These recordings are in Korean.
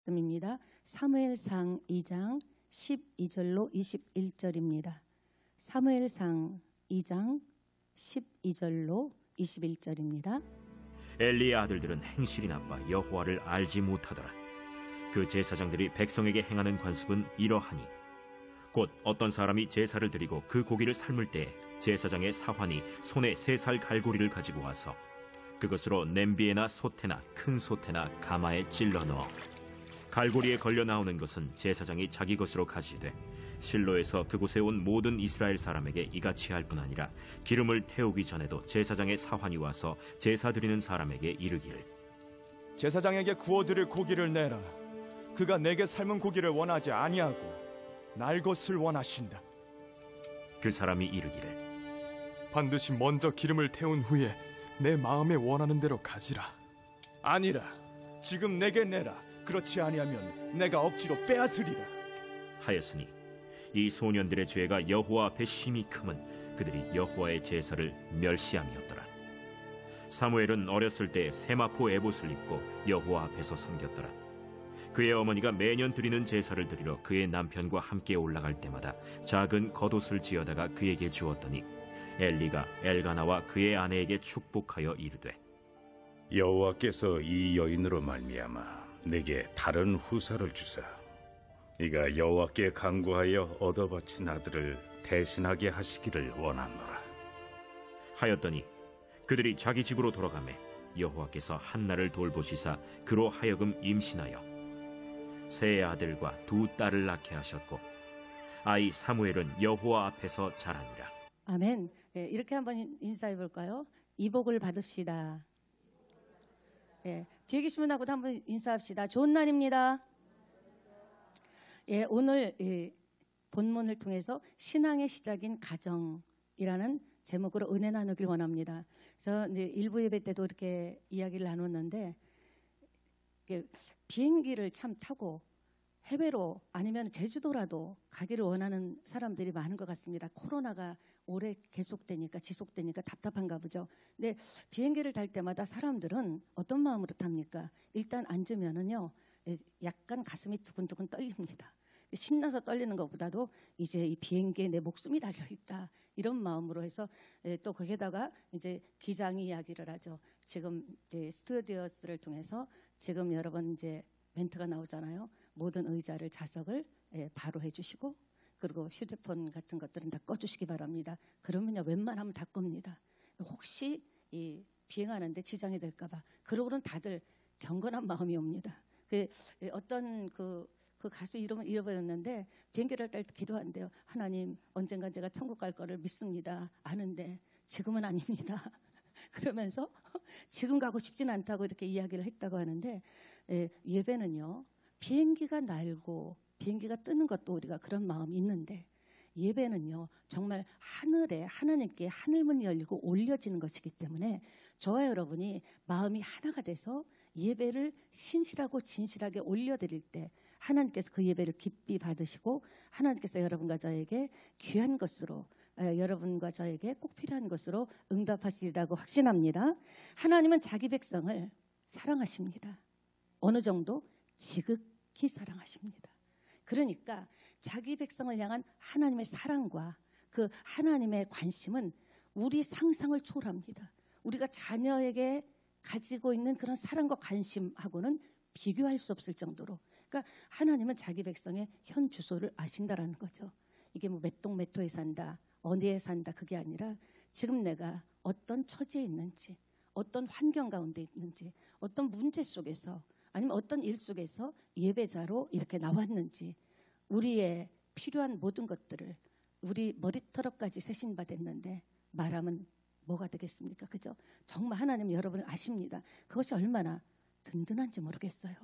말씀입니다. 사무엘상 2장 12절로 21절입니다. 사무엘상 2장 12절로 21절입니다. 엘리의 아들들은 행실이 나빠 여호와를 알지 못하더라. 그 제사장들이 백성에게 행하는 관습은 이러하니 곧 어떤 사람이 제사를 드리고 그 고기를 삶을 때 제사장의 사환이 손에 3살 갈고리를 가지고 와서 그것으로 냄비에나 솥에나 큰 솥에나 가마에 찔러 넣어 갈고리에 걸려 나오는 것은 제사장이 자기 것으로 가지되 실로에서 그곳에 온 모든 이스라엘 사람에게 이같이 할 뿐 아니라 기름을 태우기 전에도 제사장의 사환이 와서 제사 드리는 사람에게 이르기를 제사장에게 구워드릴 고기를 내라. 그가 내게 삶은 고기를 원하지 아니하고 날 것을 원하신다. 그 사람이 이르기를 반드시 먼저 기름을 태운 후에 내 마음에 원하는 대로 가지라. 아니라 지금 내게 내라. 그렇지 아니하면 내가 억지로 빼앗으리라 하였으니 이 소년들의 죄가 여호와 앞에 심히 크면 그들이 여호와의 제사를 멸시함이었더라. 사무엘은 어렸을 때 세마포 에봇을 입고 여호와 앞에서 섬겼더라. 그의 어머니가 매년 드리는 제사를 드리러 그의 남편과 함께 올라갈 때마다 작은 겉옷을 지어다가 그에게 주었더니 엘리가 엘가나와 그의 아내에게 축복하여 이르되 여호와께서 이 여인으로 말미암아 내게 다른 후사를 주사 이가 여호와께 간구하여 얻어 바친 아들을 대신하게 하시기를 원하노라 하였더니 그들이 자기 집으로 돌아가매 여호와께서 한나를 돌보시사 그로 하여금 임신하여 세 아들과 2 딸을 낳게 하셨고 아이 사무엘은 여호와 앞에서 자라니라. 아멘. 네, 이렇게 한번 인사해 볼까요? 이복을 받읍시다. 예, 뒤에 계신 분하고도 한번 인사합시다. 좋은 날입니다. 예, 오늘 본문을 통해서 신앙의 시작인 가정이라는 제목으로 은혜 나누길 원합니다. 그래서 이제 일부 예배 때도 이렇게 이야기를 나눴는데 비행기를 참 타고 해외로 아니면 제주도라도 가기를 원하는 사람들이 많은 것 같습니다. 코로나가 오래 지속되니까 답답한가 보죠. 근데 비행기를 탈 때마다 사람들은 어떤 마음으로 탑니까? 일단 앉으면은요, 약간 가슴이 두근두근 떨립니다. 신나서 떨리는 것보다도 이제 이 비행기에 내 목숨이 달려있다. 이런 마음으로 해서 또 거기에다가 이제 기장이 이야기를 하죠. 지금 이제 스튜어디어스를 통해서 지금 여러분 이제 멘트가 나오잖아요. 모든 의자를 좌석을 바로 해주시고 그리고 휴대폰 같은 것들은 다 꺼주시기 바랍니다. 그러면요 웬만하면 다 겁니다. 혹시 이 비행하는데 지장이 될까봐. 그러고는 다들 경건한 마음이 옵니다. 어떤 그 가수 이름을 잃어버렸는데 비행기를 탈 때 기도한대요. 하나님 언젠간 제가 천국 갈 거를 믿습니다. 아는데 지금은 아닙니다. 그러면서 지금 가고 싶진 않다고 이렇게 이야기를 했다고 하는데 예배는요. 비행기가 날고 비행기가 뜨는 것도 우리가 그런 마음이 있는데 예배는요. 정말 하늘에 하나님께 하늘문이 열리고 올려지는 것이기 때문에 저와 여러분이 마음이 하나가 돼서 예배를 신실하고 진실하게 올려드릴 때 하나님께서 그 예배를 깊이 받으시고 하나님께서 여러분과 저에게 귀한 것으로 여러분과 저에게 꼭 필요한 것으로 응답하시리라고 확신합니다. 하나님은 자기 백성을 사랑하십니다. 어느 정도? 지극히 사랑하십니다. 그러니까 자기 백성을 향한 하나님의 사랑과 그 하나님의 관심은 우리 상상을 초월합니다. 우리가 자녀에게 가지고 있는 그런 사랑과 관심하고는 비교할 수 없을 정도로 그러니까 하나님은 자기 백성의 현 주소를 아신다라는 거죠. 이게 뭐 몇 동 몇 호에 산다 어디에 산다 그게 아니라 지금 내가 어떤 처지에 있는지 어떤 환경 가운데 있는지 어떤 문제 속에서 아니면 어떤 일 속에서 예배자로 이렇게 나왔는지 우리의 필요한 모든 것들을 우리 머리털업까지 세신받았는데 말하면 뭐가 되겠습니까? 그죠? 정말 하나님 여러분을 아십니다. 그것이 얼마나 든든한지 모르겠어요.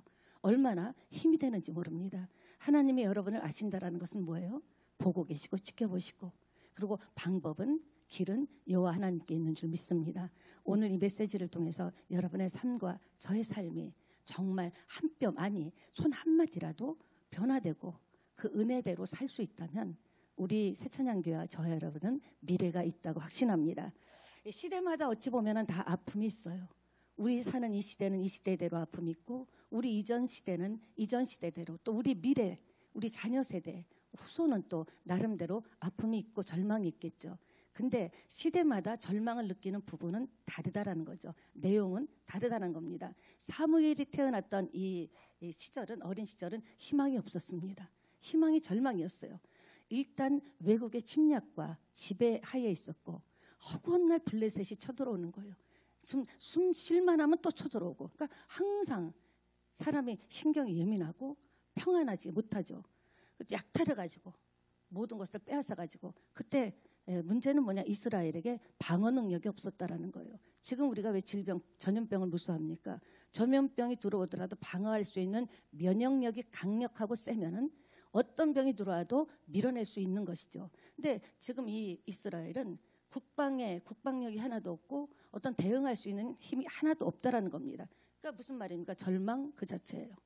얼마나 힘이 되는지 모릅니다. 하나님이 여러분을 아신다라는 것은 뭐예요? 보고 계시고 지켜보시고 그리고 방법은 길은 여호와 하나님께 있는 줄 믿습니다. 오늘 이 메시지를 통해서 여러분의 삶과 저의 삶이 정말 한 뼘 아니 손 한마디라도 변화되고 그 은혜대로 살 수 있다면 우리 새찬양교회와 저 여러분은 미래가 있다고 확신합니다. 시대마다 어찌 보면 다 아픔이 있어요. 우리 사는 이 시대는 이 시대대로 아픔이 있고 우리 이전 시대는 이전 시대대로 또 우리 미래, 우리 자녀 세대, 후손은 또 나름대로 아픔이 있고 절망이 있겠죠. 근데 시대마다 절망을 느끼는 부분은 다르다라는 거죠. 내용은 다르다는 겁니다. 사무엘이 태어났던 이 시절은 어린 시절은 희망이 없었습니다. 희망이 절망이었어요. 일단 외국의 침략과 지배하에 있었고 허구한 날 블레셋이 쳐들어오는 거예요. 숨 쉴만 하면 또 쳐들어오고 그러니까 항상 사람이 신경이 예민하고 평안하지 못하죠. 약탈을 가지고 모든 것을 빼앗아 가지고 그때 문제는 뭐냐 이스라엘에게 방어 능력이 없었다라는 거예요. 지금 우리가 왜 질병, 전염병을 무서워합니까? 전염병이 들어오더라도 방어할 수 있는 면역력이 강력하고 세면은 어떤 병이 들어와도 밀어낼 수 있는 것이죠. 근데 지금 이 이스라엘은 국방력이 하나도 없고 어떤 대응할 수 있는 힘이 하나도 없다라는 겁니다. 그러니까 무슨 말입니까? 절망 그 자체예요.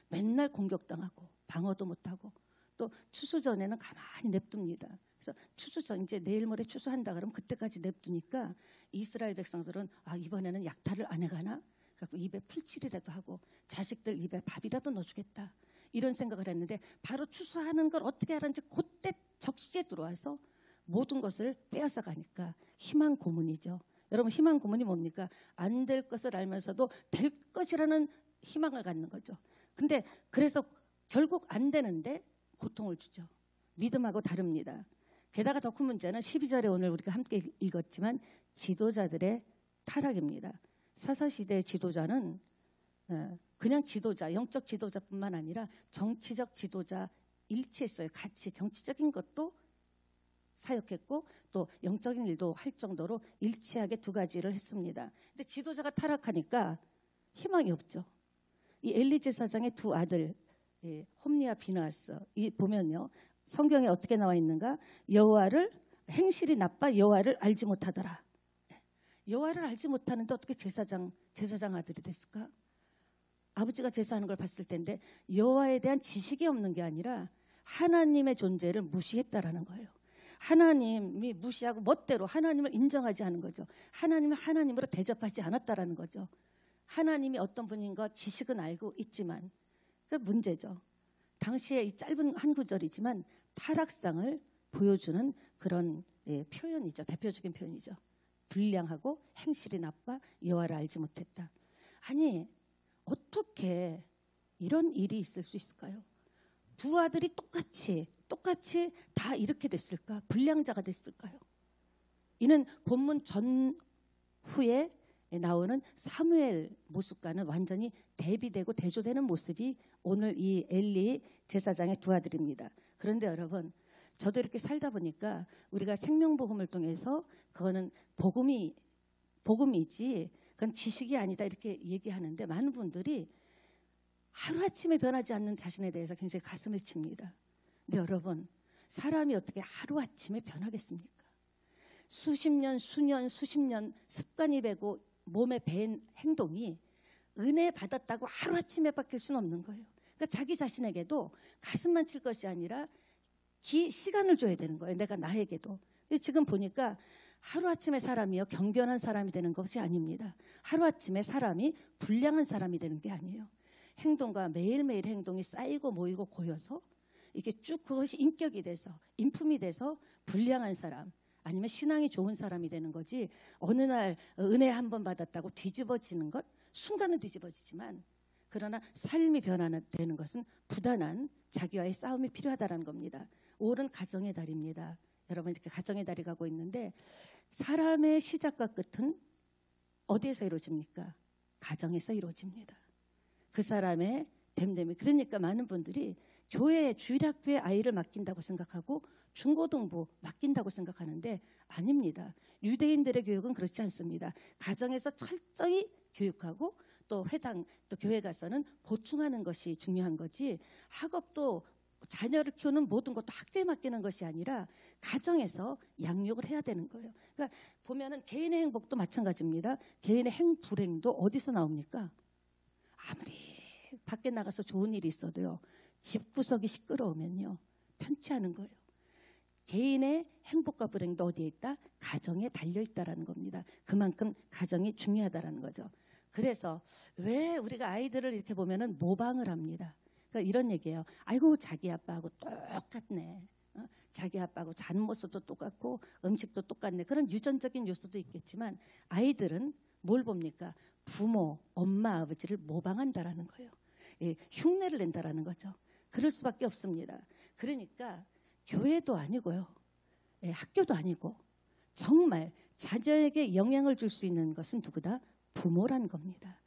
맨날 공격당하고 방어도 못하고 또 추수 전에는 가만히 냅둡니다. 그래서 추수 전 이제 내일 모레 추수한다 그러면 그때까지 냅두니까 이스라엘 백성들은 이번에는 약탈을 안 해가나? 그래서 입에 풀칠이라도 하고 자식들 입에 밥이라도 넣어주겠다. 이런 생각을 했는데 바로 추수하는 걸 어떻게 하는지 그때 적시에 들어와서 모든 것을 빼앗아 가니까 희망 고문이죠. 여러분 희망 고문이 뭡니까? 안 될 것을 알면서도 될 것이라는 희망을 갖는 거죠. 근데 그래서 결국 안 되는데 고통을 주죠. 믿음하고 다릅니다. 게다가 더 큰 문제는 12절에 오늘 우리가 함께 읽었지만 지도자들의 타락입니다. 사사시대의 지도자는 그냥 지도자, 영적 지도자뿐만 아니라 정치적 지도자 일치했어요. 같이 정치적인 것도 사역했고 또 영적인 일도 할 정도로 일치하게 두 가지를 했습니다. 근데 지도자가 타락하니까 희망이 없죠. 이 엘리 제사장의 두 아들 홈리와 비나하스 이 보면요. 성경에 어떻게 나와 있는가? 여호와를 행실이 나빠 여호와를 알지 못하더라. 여호와를 알지 못하는데 어떻게 제사장 아들이 됐을까? 아버지가 제사하는 걸 봤을 텐데 여호와에 대한 지식이 없는 게 아니라 하나님의 존재를 무시했다라는 거예요. 하나님이 무시하고 멋대로 하나님을 인정하지 않은 거죠. 하나님을 하나님으로 대접하지 않았다라는 거죠. 하나님이 어떤 분인 것 지식은 알고 있지만 그 문제죠. 당시에 이 짧은 한 구절이지만 타락상을 보여주는 그런 표현이죠. 대표적인 표현이죠. 불량하고 행실이 나빠 여호와를 알지 못했다. 아니 어떻게 이런 일이 있을 수 있을까요? 두 아들이 똑같이 다 이렇게 됐을까? 불량자가 됐을까요? 이는 본문 전후에 나오는 사무엘 모습과는 완전히 대비되고 대조되는 모습이 오늘 이 엘리 제사장의 두 아들입니다. 그런데 여러분 저도 이렇게 살다 보니까 우리가 생명복음을 통해서 그거는 복음이지 그건 지식이 아니다 이렇게 얘기하는데 많은 분들이 하루아침에 변하지 않는 자신에 대해서 굉장히 가슴을 칩니다. 근데 여러분 사람이 어떻게 하루아침에 변하겠습니까? 수십 년 습관이 되고 몸에 밴 행동이 은혜 받았다고 하루아침에 바뀔 수는 없는 거예요. 그러니까 자기 자신에게도 가슴만 칠 것이 아니라 시간을 줘야 되는 거예요. 내가 나에게도. 지금 보니까 하루아침에 사람이요 경건한 사람이 되는 것이 아닙니다. 하루아침에 사람이 불량한 사람이 되는 게 아니에요. 행동과 매일매일 행동이 쌓이고 모이고 고여서 이게 쭉 그것이 인격이 돼서 인품이 돼서 불량한 사람 아니면 신앙이 좋은 사람이 되는 거지 어느 날 은혜 한 번 받았다고 뒤집어지는 것 순간은 뒤집어지지만 그러나 삶이 변화되는 것은 부단한 자기와의 싸움이 필요하다는 겁니다. 올은 가정의 달입니다. 여러분 이렇게 가정의 달이 가고 있는데 사람의 시작과 끝은 어디에서 이루어집니까? 가정에서 이루어집니다. 그 사람의 됨됨이 그러니까 많은 분들이 교회 주일학교에 아이를 맡긴다고 생각하고 중고등부 맡긴다고 생각하는데 아닙니다. 유대인들의 교육은 그렇지 않습니다. 가정에서 철저히 교육하고 또 회당 또 교회 가서는 보충하는 것이 중요한 거지 학업도 자녀를 키우는 모든 것도 학교에 맡기는 것이 아니라 가정에서 양육을 해야 되는 거예요. 그러니까 보면은 개인의 행복도 마찬가지입니다. 개인의 불행도 어디서 나옵니까? 아무리 밖에 나가서 좋은 일이 있어도요. 집구석이 시끄러우면요. 편치 않은 거예요. 개인의 행복과 불행도 어디에 있다? 가정에 달려있다라는 겁니다. 그만큼 가정이 중요하다라는 거죠. 그래서 왜 우리가 아이들을 이렇게 보면은 모방을 합니다. 그러니까 이런 얘기예요. 아이고 자기 아빠하고 똑같네. 자기 아빠하고 자는 모습도 똑같고 음식도 똑같네. 그런 유전적인 요소도 있겠지만 아이들은 뭘 봅니까? 부모, 엄마, 아버지를 모방한다라는 거예요. 예, 흉내를 낸다라는 거죠. 그럴 수밖에 없습니다. 그러니까 교회도 아니고요. 예, 학교도 아니고 정말 자녀에게 영향을 줄 수 있는 것은 누구다? 부모란 겁니다.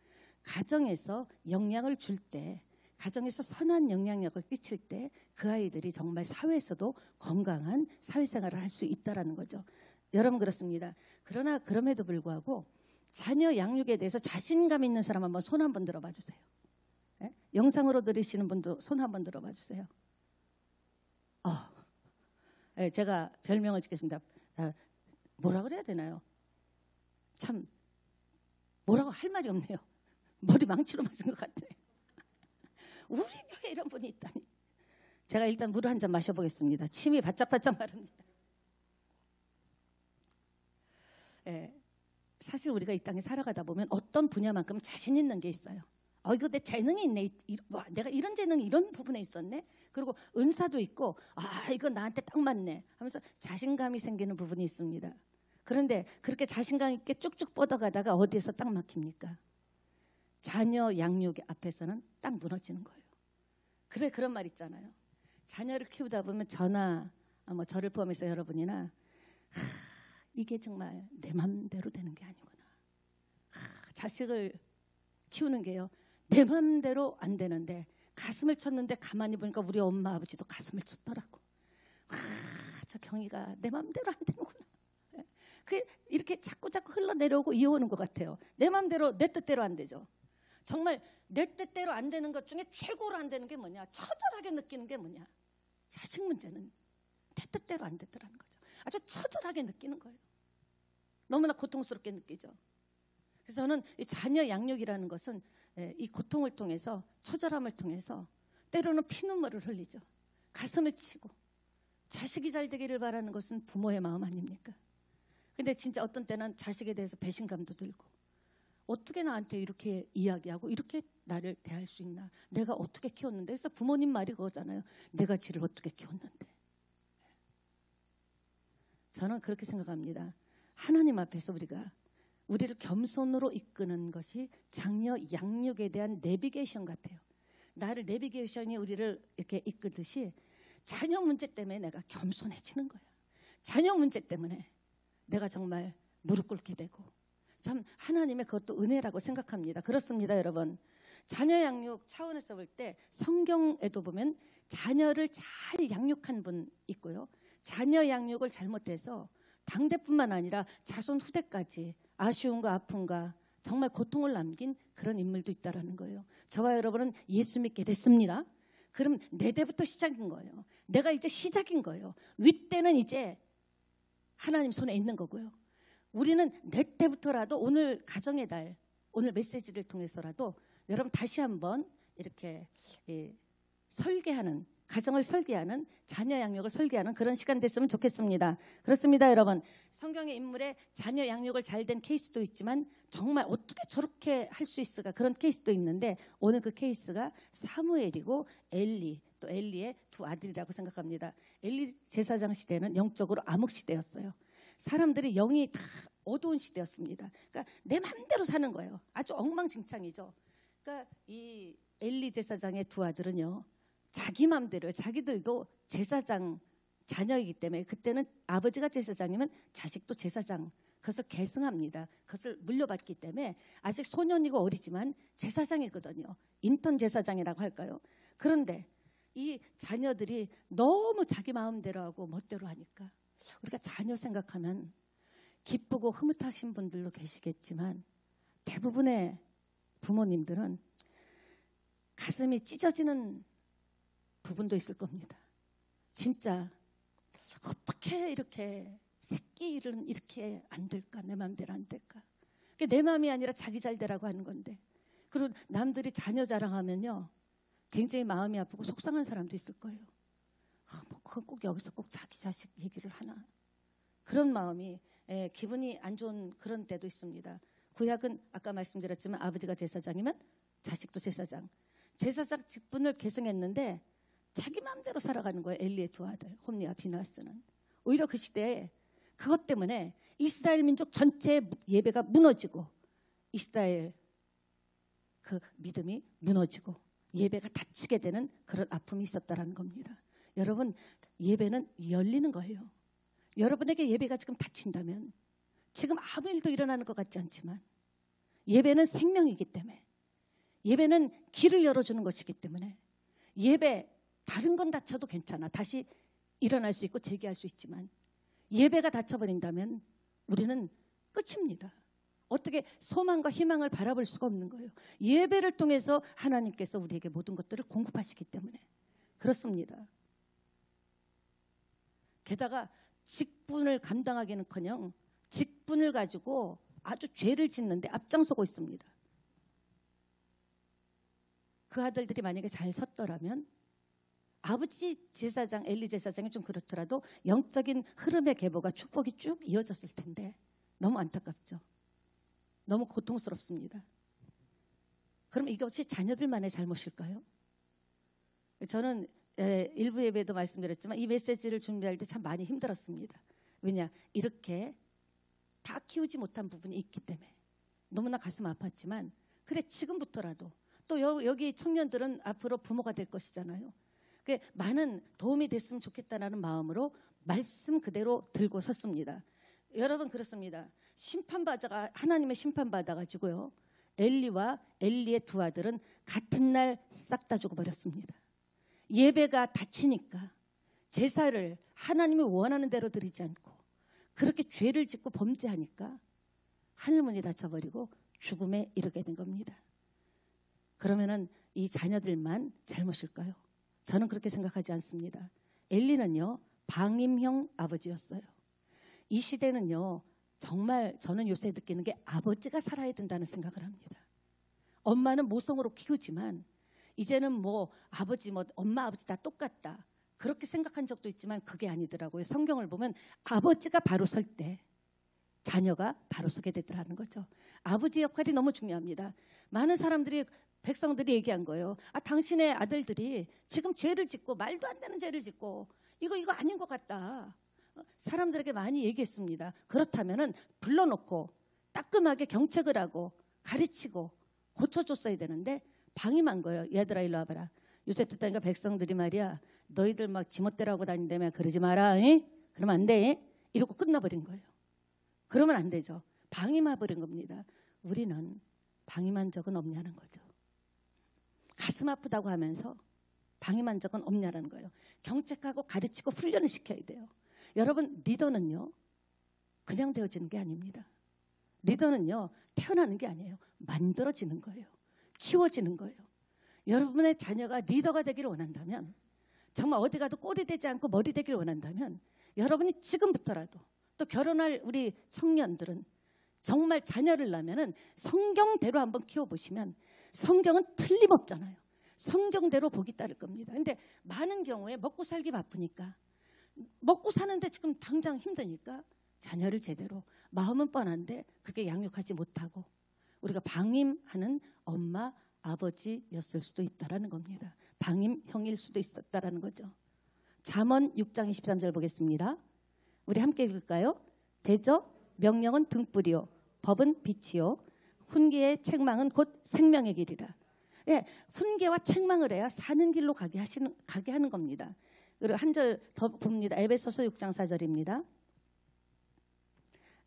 가정에서 영향을 줄 때, 가정에서 선한 영향력을 끼칠 때 그 아이들이 정말 사회에서도 건강한 사회생활을 할 수 있다는 거죠. 여러분 그렇습니다. 그러나 그럼에도 불구하고 자녀 양육에 대해서 자신감 있는 사람 한번 손 한번 들어봐 주세요. 예? 영상으로 들으시는 분도 손 한번 들어봐 주세요. 예, 제가 별명을 짓겠습니다. 뭐라 그래야 되나요? 참 뭐라고 할 말이 없네요. 머리 망치로 맞은 것 같아요. 우리 교회 이런 분이 있다니. 제가 일단 물을 한 잔 마셔보겠습니다. 침이 바짝바짝 마릅니다. 예, 사실 우리가 이 땅에 살아가다 보면 어떤 분야만큼 자신 있는 게 있어요. 이거 내 재능이 있네. 내가 이런 재능이 이런 부분에 있었네. 그리고 은사도 있고 이거 나한테 딱 맞네 하면서 자신감이 생기는 부분이 있습니다. 그런데 그렇게 자신감 있게 쭉쭉 뻗어가다가 어디에서 딱 막힙니까? 자녀 양육 앞에서는 딱 무너지는 거예요. 그런 말 있잖아요. 자녀를 키우다 보면 저나 저를 포함해서 여러분이나 이게 정말 내 맘대로 되는 게 아니구나. 자식을 키우는 게요. 내 맘대로 안 되는데 가슴을 쳤는데 가만히 보니까 우리 엄마 아버지도 가슴을 쳤더라고. 저 경이가 내 맘대로 안 되는구나. 이렇게 자꾸 흘러내려오고 이어오는 것 같아요. 내 맘대로 내 뜻대로 안 되죠. 정말 내 뜻대로 안 되는 것 중에 최고로 안 되는 게 뭐냐? 처절하게 느끼는 게 뭐냐? 자식 문제는 내 뜻대로 안 되더라는 거죠. 아주 처절하게 느끼는 거예요. 너무나 고통스럽게 느끼죠. 그래서 저는 이 자녀 양육이라는 것은 이 고통을 통해서, 처절함을 통해서 때로는 피눈물을 흘리죠. 가슴을 치고 자식이 잘 되기를 바라는 것은 부모의 마음 아닙니까? 근데 진짜 어떤 때는 자식에 대해서 배신감도 들고, 어떻게 나한테 이렇게 이야기하고 이렇게 나를 대할 수 있나? 내가 어떻게 키웠는데? 그래서 부모님 말이 그거잖아요. 내가 지를 어떻게 키웠는데? 저는 그렇게 생각합니다. 하나님 앞에서 우리를 겸손으로 이끄는 것이 자녀 양육에 대한 내비게이션 같아요. 나를 내비게이션이 우리를 이렇게 이끄듯이 자녀 문제 때문에 내가 겸손해지는 거예요. 자녀 문제 때문에 내가 정말 무릎 꿇게 되고, 참 하나님의 그것도 은혜라고 생각합니다. 그렇습니다, 여러분. 자녀 양육 차원에서 볼 때 성경에도 보면 자녀를 잘 양육한 분 있고요. 자녀 양육을 잘못해서 당대뿐만 아니라 자손 후대까지 아쉬움과 아픔과 정말 고통을 남긴 그런 인물도 있다라는 거예요. 저와 여러분은 예수 믿게 됐습니다. 그럼 내 때부터 시작인 거예요. 내가 이제 시작인 거예요. 윗대는 이제 하나님 손에 있는 거고요. 우리는 내 때부터라도 오늘 가정의 달, 오늘 메시지를 통해서라도 여러분 다시 한번 이렇게 설계하는, 가정을 설계하는, 자녀 양육을 설계하는 그런 시간 됐으면 좋겠습니다. 그렇습니다, 여러분. 성경의 인물에 자녀 양육을 잘 된 케이스도 있지만 정말 어떻게 저렇게 할 수 있을까, 그런 케이스도 있는데 오늘 그 케이스가 사무엘이고 엘리, 또 엘리의 두 아들이라고 생각합니다. 엘리 제사장 시대는 영적으로 암흑 시대였어요. 사람들이 영이 다 어두운 시대였습니다. 그러니까 내 마음대로 사는 거예요. 아주 엉망진창이죠. 그러니까 이 엘리 제사장의 두 아들은요, 자기 마음대로, 자기들도 제사장 자녀이기 때문에 그때는 아버지가 제사장이면 자식도 제사장, 그것을 계승합니다. 그것을 물려받기 때문에 아직 소년이고 어리지만 제사장이거든요. 인턴 제사장이라고 할까요? 그런데 이 자녀들이 너무 자기 마음대로 하고 멋대로 하니까, 우리가 자녀 생각하면 기쁘고 흐뭇하신 분들도 계시겠지만 대부분의 부모님들은 가슴이 찢어지는 부분도 있을 겁니다. 진짜 어떻게 이렇게 새끼 일은 이렇게 안 될까? 내 마음대로 안 될까? 내 마음이 아니라 자기 잘 되라고 하는 건데, 그리고 남들이 자녀 자랑하면요 굉장히 마음이 아프고 속상한 사람도 있을 거예요. 그건 꼭 여기서 꼭 자기 자식 얘기를 하나, 그런 마음이 기분이 안 좋은 그런 때도 있습니다. 구약은 아까 말씀드렸지만 아버지가 제사장이면 자식도 제사장. 제사장 직분을 계승했는데 자기 마음대로 살아가는 거예요. 엘리의 두 아들 홈리와 비나스는. 오히려 그 시대에 그것 때문에 이스라엘 민족 전체의 예배가 무너지고 이스라엘 그 믿음이 무너지고 예배가 닫히게 되는 그런 아픔이 있었다라는 겁니다. 여러분, 예배는 열리는 거예요. 여러분에게 예배가 지금 닫힌다면 지금 아무 일도 일어나는 것 같지 않지만 예배는 생명이기 때문에, 예배는 길을 열어주는 것이기 때문에, 예배 다른 건 닫혀도 괜찮아. 다시 일어날 수 있고 재기할 수 있지만 예배가 닫혀버린다면 우리는 끝입니다. 어떻게 소망과 희망을 바라볼 수가 없는 거예요. 예배를 통해서 하나님께서 우리에게 모든 것들을 공급하시기 때문에 그렇습니다. 게다가 직분을 감당하기는커녕 직분을 가지고 아주 죄를 짓는데 앞장서고 있습니다. 그 아들들이 만약에 잘 섰더라면 아버지 제사장 엘리 제사장이 좀 그렇더라도 영적인 흐름의 계보가 축복이 쭉 이어졌을 텐데 너무 안타깝죠. 너무 고통스럽습니다. 그럼 이것이 자녀들만의 잘못일까요? 저는 일부 예배도 말씀드렸지만 이 메시지를 준비할 때 참 많이 힘들었습니다. 왜냐? 이렇게 다 키우지 못한 부분이 있기 때문에 너무나 가슴 아팠지만 그래 지금부터라도 또 여기 청년들은 앞으로 부모가 될 것이잖아요. 많은 도움이 됐으면 좋겠다는 마음으로 말씀 그대로 들고 섰습니다. 여러분 그렇습니다. 하나님의 심판받아가지고요. 엘리와 엘리의 두 아들은 같은 날 싹 다 죽어버렸습니다. 예배가 닫히니까 제사를 하나님이 원하는 대로 드리지 않고 그렇게 죄를 짓고 범죄하니까 하늘문이 닫혀버리고 죽음에 이르게 된 겁니다. 그러면은 이 자녀들만 잘못일까요? 저는 그렇게 생각하지 않습니다. 엘리는요 방임형 아버지였어요. 이 시대는요 정말 저는 요새 느끼는 게 아버지가 살아야 된다는 생각을 합니다. 엄마는 모성으로 키우지만 이제는 아버지 엄마 아버지 다 똑같다 그렇게 생각한 적도 있지만 그게 아니더라고요. 성경을 보면 아버지가 바로 설 때 자녀가 바로 서게 되더라는 거죠. 아버지 역할이 너무 중요합니다. 많은 사람들이 백성들이 얘기한 거예요. 당신의 아들들이 지금 죄를 짓고 말도 안 되는 죄를 짓고 이거 아닌 것 같다. 사람들에게 많이 얘기했습니다. 그렇다면은 불러놓고 따끔하게 경책을 하고 가르치고 고쳐줬어야 되는데 방임한 거예요. 얘들아 일로 와봐라. 요새 듣다니까 백성들이 말이야 너희들 막 지멋대로 하고 다닌다며 그러지 마라. 에? 그러면 안 돼. 이러고 끝나버린 거예요. 그러면 안 되죠. 방임해버린 겁니다. 우리는 방임한 적은 없냐는 거죠. 가슴 아프다고 하면서 방임한 적은 없냐는 거예요. 경책하고 가르치고 훈련을 시켜야 돼요. 여러분 리더는요 그냥 되어지는 게 아닙니다. 리더는요 태어나는 게 아니에요. 만들어지는 거예요. 키워지는 거예요. 여러분의 자녀가 리더가 되기를 원한다면 정말 어디 가도 꼴이 되지 않고 머리 되기를 원한다면 여러분이 지금부터라도 또 결혼할 우리 청년들은 정말 자녀를 낳으면은 성경대로 한번 키워보시면 성경은 틀림없잖아요. 성경대로 복이 따를 겁니다. 근데 많은 경우에 먹고 살기 바쁘니까 먹고 사는데 지금 당장 힘드니까 자녀를 제대로 마음은 뻔한데 그렇게 양육하지 못하고 우리가 방임하는 엄마 아버지였을 수도 있다라는 겁니다. 방임형일 수도 있었다라는 거죠. 잠언 6장 23절 보겠습니다. 우리 함께 읽을까요? 대저 명령은 등불이요 법은 빛이요 훈계의 책망은 곧 생명의 길이라. 예, 훈계와 책망을 해야 사는 길로 가게 하는 겁니다. 그리고 한 절 더 봅니다. 에베소서 6장 4절입니다.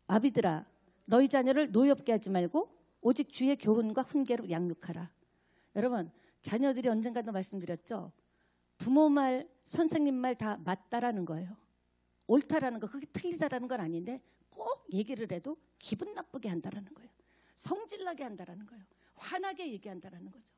아비들아 너희 자녀를 노엽게 하지 말고 오직 주의 교훈과 훈계로 양육하라. 여러분 자녀들이 언젠가도 말씀드렸죠. 부모 말 선생님 말 다 맞다라는 거예요. 옳다라는 거 그게 틀리다라는 건 아닌데 꼭 얘기를 해도 기분 나쁘게 한다라는 거예요. 성질나게 한다라는 거예요. 화나게 얘기한다라는 거죠.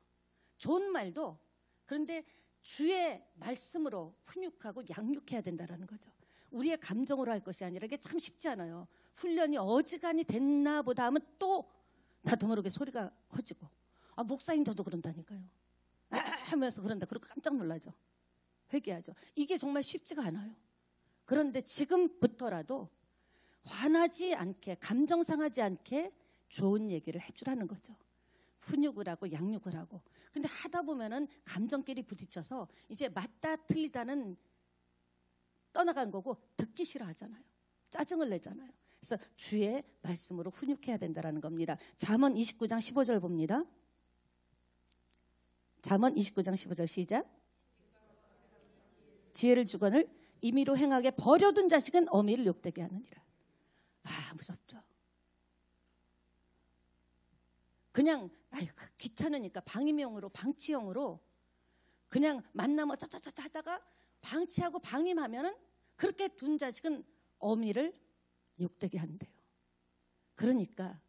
좋은 말도 그런데 주의 말씀으로 훈육하고 양육해야 된다라는 거죠. 우리의 감정으로 할 것이 아니라 이게 참 쉽지 않아요. 훈련이 어지간히 됐나 보다 하면 또 나도 모르게 소리가 커지고 목사님 저도 그런다니까요. 하면서 그런다. 그리고 깜짝 놀라죠. 회개하죠. 이게 정말 쉽지가 않아요. 그런데 지금부터라도 화나지 않게 감정 상하지 않게 좋은 얘기를 해주라는 거죠. 훈육을 하고 양육을 하고. 근데 하다 보면은 감정끼리 부딪혀서 이제 맞다 틀리다는 떠나간 거고 듣기 싫어하잖아요. 짜증을 내잖아요. 그래서 주의 말씀으로 훈육해야 된다는 겁니다. 잠언 29장 15절 봅니다. 잠언 29장 15절 시작. 지혜를 주거늘 임의로 행하게 버려둔 자식은 어미를 욕되게 하느니라. 아, 무섭죠. 그냥 귀찮으니까 방임형으로 방치형으로 그냥 만나면 짜짜짜짜 하다가 방치하고 방임하면은 그렇게 둔 자식은 어미를 욕되게 한대요. 그러니까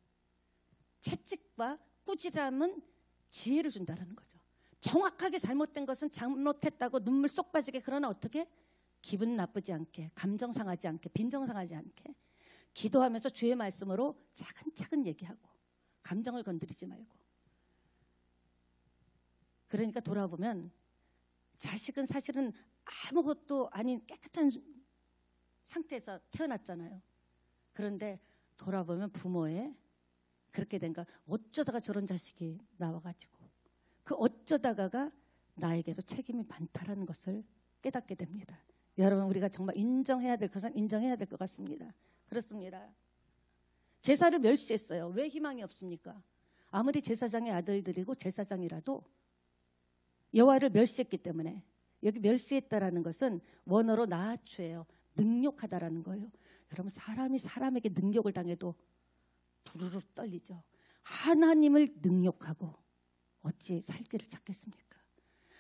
채찍과 꾸지람은 지혜를 준다라는 거죠. 정확하게 잘못된 것은 잘못했다고 눈물 쏙 빠지게, 그러나 어떻게? 기분 나쁘지 않게, 감정 상하지 않게, 빈정 상하지 않게 기도하면서 주의 말씀으로 차근차근 얘기하고 감정을 건드리지 말고. 그러니까 돌아보면 자식은 사실은 아무것도 아닌 깨끗한 상태에서 태어났잖아요. 그런데 돌아보면 부모의 그렇게 된가, 어쩌다가 저런 자식이 나와가지고 그 어쩌다가가 나에게도 책임이 많다라는 것을 깨닫게 됩니다. 여러분, 우리가 정말 인정해야 될 것은 인정해야 될 것 같습니다. 그렇습니다. 제사를 멸시했어요. 왜 희망이 없습니까? 아무리 제사장의 아들들이고 제사장이라도 여호와를 멸시했기 때문에. 여기 멸시했다라는 것은 원어로 나아추예요. 능욕하다라는 거예요. 여러분, 사람이 사람에게 능욕을 당해도 부르르 떨리죠. 하나님을 능욕하고 어찌 살 길을 찾겠습니까?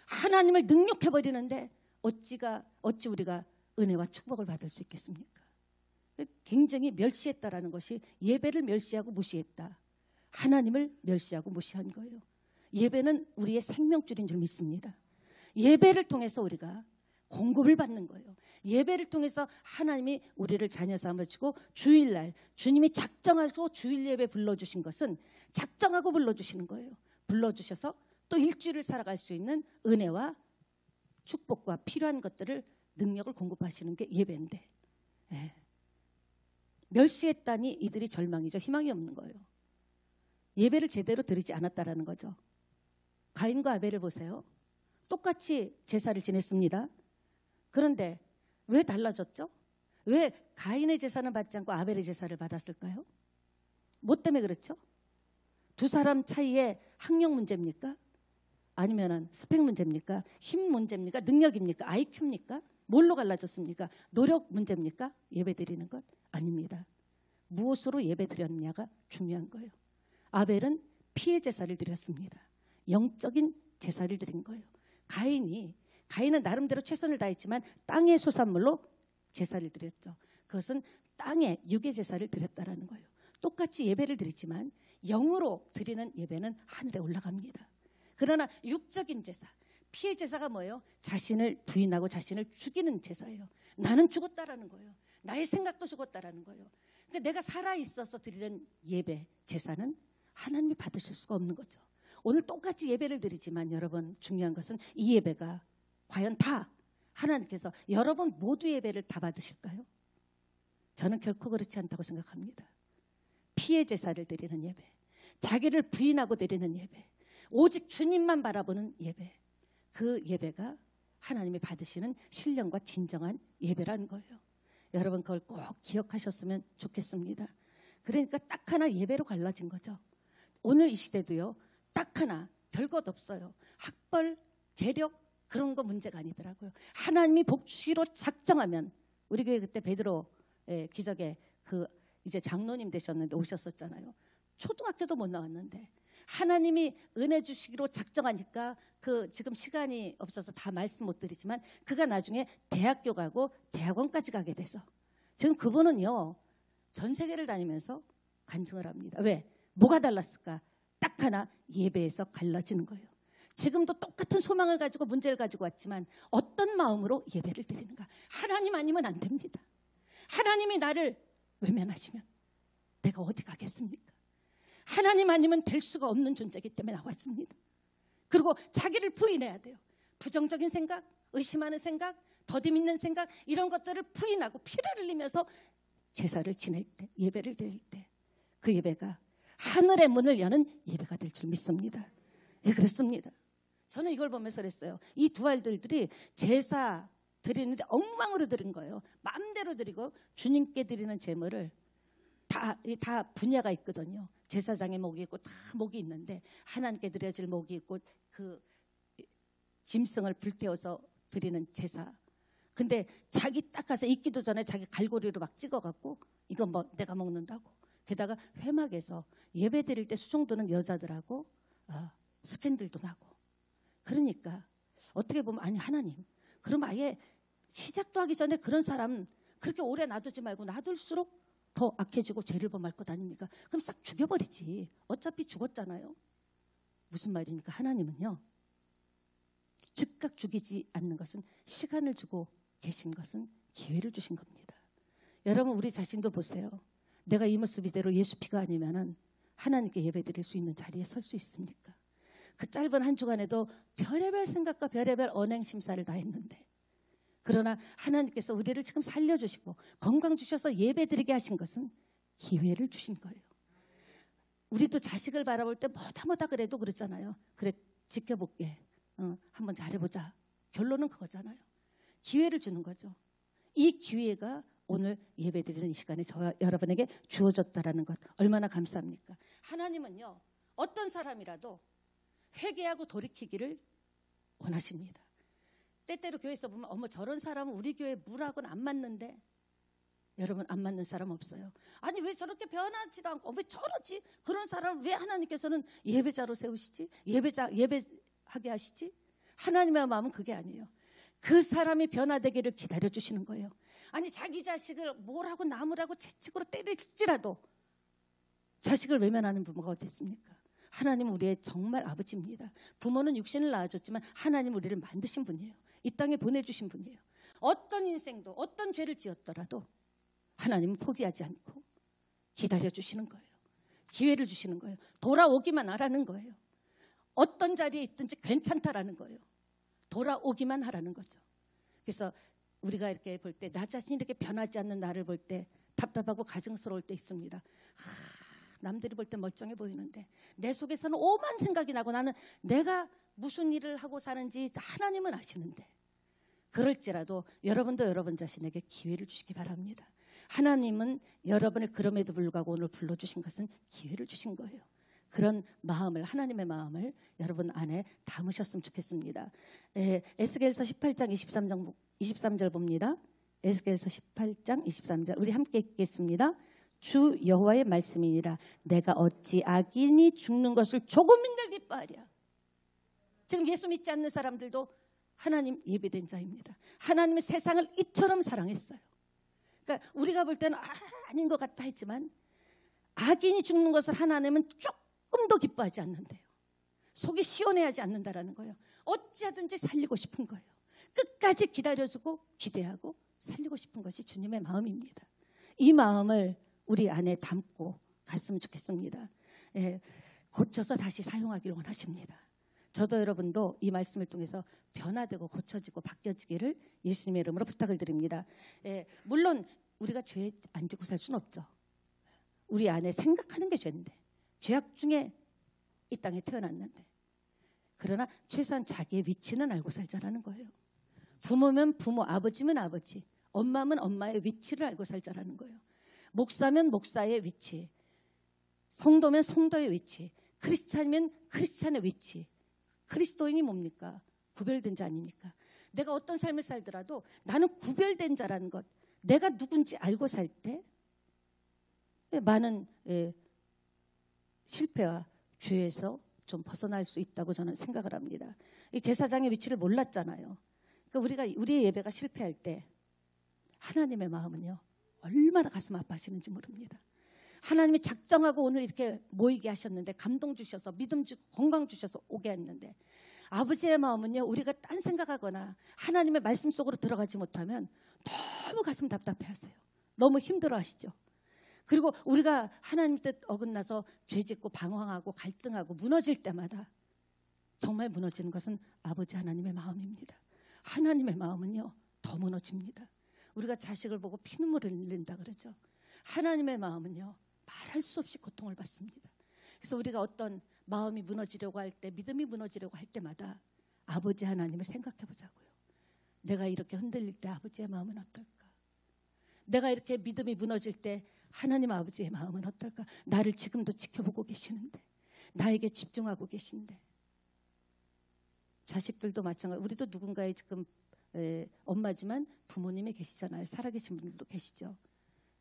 하나님을 능욕해버리는데 어찌 우리가 은혜와 축복을 받을 수 있겠습니까? 굉장히 멸시했다라는 것이 예배를 멸시하고 무시했다. 하나님을 멸시하고 무시한 거예요. 예배는 우리의 생명줄인 줄 믿습니다. 예배를 통해서 우리가 공급을 받는 거예요. 예배를 통해서 하나님이 우리를 자녀 삼으시고 주일날 주님이 작정하고 주일 예배 불러주신 것은 작정하고 불러주시는 거예요. 불러주셔서 또 일주일을 살아갈 수 있는 은혜와 축복과 필요한 것들을, 능력을 공급하시는 게 예배인데, 멸시했다니 이들이 절망이죠. 희망이 없는 거예요. 예배를 제대로 드리지 않았다라는 거죠. 가인과 아벨을 보세요. 똑같이 제사를 지냈습니다. 그런데 왜 달라졌죠? 왜 가인의 제사는 받지 않고 아벨의 제사를 받았을까요? 뭐 때문에 그렇죠? 두 사람 차이에 학력 문제입니까? 아니면 스펙 문제입니까? 힘 문제입니까? 능력입니까? IQ입니까? 뭘로 갈라졌습니까? 노력 문제입니까? 예배 드리는 것? 아닙니다. 무엇으로 예배 드렸냐가 중요한 거예요. 아벨은 피의 제사를 드렸습니다. 영적인 제사를 드린 거예요. 가인은 나름대로 최선을 다했지만 땅의 소산물로 제사를 드렸죠. 그것은 땅에 육의 제사를 드렸다라는 거예요. 똑같이 예배를 드리지만 영으로 드리는 예배는 하늘에 올라갑니다. 그러나 육적인 제사, 피의 제사가 뭐예요? 자신을 부인하고 자신을 죽이는 제사예요. 나는 죽었다라는 거예요. 나의 생각도 죽었다라는 거예요. 근데 내가 살아있어서 드리는 예배, 제사는 하나님이 받으실 수가 없는 거죠. 오늘 똑같이 예배를 드리지만 여러분, 중요한 것은 이 예배가 과연 다 하나님께서 여러분 모두 예배를 다 받으실까요? 저는 결코 그렇지 않다고 생각합니다. 피의 제사를 드리는 예배, 자기를 부인하고 드리는 예배, 오직 주님만 바라보는 예배, 그 예배가 하나님이 받으시는 신령과 진정한 예배라는 거예요. 여러분, 그걸 꼭 기억하셨으면 좋겠습니다. 그러니까 딱 하나 예배로 갈라진 거죠. 오늘 이 시대도요, 딱 하나, 별것 없어요. 학벌, 재력, 그런 거 문제가 아니더라고요. 하나님이 복주기로 작정하면, 우리 교회 그때 베드로 기적에 이제 장로님 되셨는데 오셨었잖아요. 초등학교도 못 나왔는데 하나님이 은혜 주시기로 작정하니까 지금 시간이 없어서 다 말씀 못 드리지만 그가 나중에 대학교 가고 대학원까지 가게 돼서 지금 그분은요, 전 세계를 다니면서 간증을 합니다. 왜? 뭐가 달랐을까? 딱 하나, 예배에서 갈라지는 거예요. 지금도 똑같은 소망을 가지고 문제를 가지고 왔지만 어떤 마음으로 예배를 드리는가? 하나님 아니면 안 됩니다. 하나님이 나를 외면하시면 내가 어디 가겠습니까? 하나님 아니면 될 수가 없는 존재이기 때문에 나왔습니다. 그리고 자기를 부인해야 돼요. 부정적인 생각, 의심하는 생각, 더디 믿는 생각, 이런 것들을 부인하고 피를 흘리면서 제사를 지낼 때, 예배를 드릴 때 그 예배가 하늘의 문을 여는 예배가 될 줄 믿습니다. 예, 그렇습니다. 저는 이걸 보면서 그랬어요. 이 두 아이들이 제사 드리는데 엉망으로 드린 거예요. 마음대로 드리고 주님께 드리는 제물을 다 분야가 있거든요. 제사장의 목이 있고 다 목이 있는데 하나님께 드려질 목이 있고 그 짐승을 불태워서 드리는 제사. 근데 자기 딱 가서 익기도 전에 자기 갈고리로 막 찍어갖고 이건 뭐 내가 먹는다고. 게다가 회막에서 예배 드릴 때 수종드는 여자들하고 스캔들도 나고. 그러니까 어떻게 보면 아니 하나님 그럼 아예 시작도 하기 전에 그런 사람 그렇게 오래 놔두지 말고 놔둘수록 더 악해지고 죄를 범할 것 아닙니까? 그럼 싹 죽여버리지. 어차피 죽었잖아요. 무슨 말입니까? 하나님은요. 즉각 죽이지 않는 것은 시간을 주고 계신 것은 기회를 주신 겁니다. 여러분 우리 자신도 보세요. 내가 이 모습 이대로 예수 피가 아니면은 하나님께 예배드릴 수 있는 자리에 설 수 있습니까? 그 짧은 한 주간에도 별의별 생각과 별의별 언행 심사를 다 했는데 그러나 하나님께서 우리를 지금 살려주시고 건강 주셔서 예배드리게 하신 것은 기회를 주신 거예요. 우리도 자식을 바라볼 때 뭐다 그래도 그랬잖아요. 그래 지켜볼게. 한번 잘해보자. 결론은 그거잖아요. 기회를 주는 거죠. 이 기회가 오늘 예배드리는 이 시간에 저와 여러분에게 주어졌다라는 것 얼마나 감사합니까? 하나님은요. 어떤 사람이라도 회개하고 돌이키기를 원하십니다. 때때로 교회에서 보면 어머 저런 사람은 우리 교회 물하고는 안 맞는데 여러분 안 맞는 사람 없어요. 아니 왜 저렇게 변하지도 않고 왜 저러지? 그런 사람을 왜 하나님께서는 예배자로 세우시지? 예배하게 하시지? 하나님의 마음은 그게 아니에요. 그 사람이 변화되기를 기다려주시는 거예요. 아니 자기 자식을 뭐라고 나무라고 채찍으로 때릴지라도 자식을 외면하는 부모가 어디 있습니까? 하나님은 우리의 정말 아버지입니다. 부모는 육신을 낳아줬지만 하나님 우리를 만드신 분이에요. 이 땅에 보내주신 분이에요. 어떤 인생도 어떤 죄를 지었더라도 하나님은 포기하지 않고 기다려주시는 거예요. 기회를 주시는 거예요. 돌아오기만 하라는 거예요. 어떤 자리에 있든지 괜찮다라는 거예요. 돌아오기만 하라는 거죠. 그래서 우리가 이렇게 볼 때 나 자신이 이렇게 변하지 않는 나를 볼 때 답답하고 가증스러울 때 있습니다. 남들이 볼 때 멀쩡해 보이는데 내 속에서는 오만 생각이 나고 나는 내가 무슨 일을 하고 사는지 하나님은 아시는데 그럴지라도 여러분도 여러분 자신에게 기회를 주시기 바랍니다. 하나님은 여러분을 그럼에도 불구하고 오늘 불러주신 것은 기회를 주신 거예요. 그런 마음을 하나님의 마음을 여러분 안에 담으셨으면 좋겠습니다. 에스겔서 18장 23절 봅니다. 에스겔서 18장 23절 우리 함께 읽겠습니다. 주 여호와의 말씀이니라 내가 어찌 악인이 죽는 것을 조금인들 기뻐하랴. 지금 예수 믿지 않는 사람들도 하나님 예배된 자입니다. 하나님은 세상을 이처럼 사랑했어요. 그러니까 우리가 볼 때는 아닌 것 같다 했지만 악인이 죽는 것을 하나님은 조금 더 기뻐하지 않는데요. 속이 시원해하지 않는다라는 거예요. 어찌하든지 살리고 싶은 거예요. 끝까지 기다려주고 기대하고 살리고 싶은 것이 주님의 마음입니다. 이 마음을 우리 안에 담고 갔으면 좋겠습니다. 고쳐서 다시 사용하기를 원하십니다. 저도 여러분도 이 말씀을 통해서 변화되고 고쳐지고 바뀌어지기를 예수님의 이름으로 부탁을 드립니다. 물론 우리가 죄 안 지고 살 수는 없죠. 우리 안에 생각하는 게 죄인데 죄악 중에 이 땅에 태어났는데 그러나 최소한 자기의 위치는 알고 살자라는 거예요. 부모면 부모, 아버지면 아버지, 엄마면 엄마의 위치를 알고 살자라는 거예요. 목사면 목사의 위치, 성도면 성도의 위치, 크리스찬이면 크리스찬의 위치. 그리스도인이 뭡니까? 구별된 자 아닙니까? 내가 어떤 삶을 살더라도 나는 구별된 자라는 것, 내가 누군지 알고 살 때 많은 실패와 죄에서 좀 벗어날 수 있다고 저는 생각을 합니다. 이 제사장의 위치를 몰랐잖아요. 그러니까 우리의 예배가 실패할 때 하나님의 마음은요 얼마나 가슴 아파하시는지 모릅니다. 하나님이 작정하고 오늘 이렇게 모이게 하셨는데 감동 주셔서 믿음 주고 건강 주셔서 오게 했는데 아버지의 마음은요 우리가 딴 생각하거나 하나님의 말씀 속으로 들어가지 못하면 너무 가슴 답답해하세요. 너무 힘들어하시죠. 그리고 우리가 하나님 뜻 어긋나서 죄짓고 방황하고 갈등하고 무너질 때마다 정말 무너지는 것은 아버지 하나님의 마음입니다. 하나님의 마음은요 더 무너집니다. 우리가 자식을 보고 피눈물을 흘린다 그러죠. 하나님의 마음은요 말할 수 없이 고통을 받습니다. 그래서 우리가 어떤 마음이 무너지려고 할 때, 믿음이 무너지려고 할 때마다 아버지 하나님을 생각해 보자고요. 내가 이렇게 흔들릴 때 아버지의 마음은 어떨까? 내가 이렇게 믿음이 무너질 때 하나님 아버지의 마음은 어떨까? 나를 지금도 지켜보고 계시는데, 나에게 집중하고 계신데. 자식들도 마찬가지. 우리도 누군가의 지금 엄마지만 부모님이 계시잖아요. 살아계신 분들도 계시죠.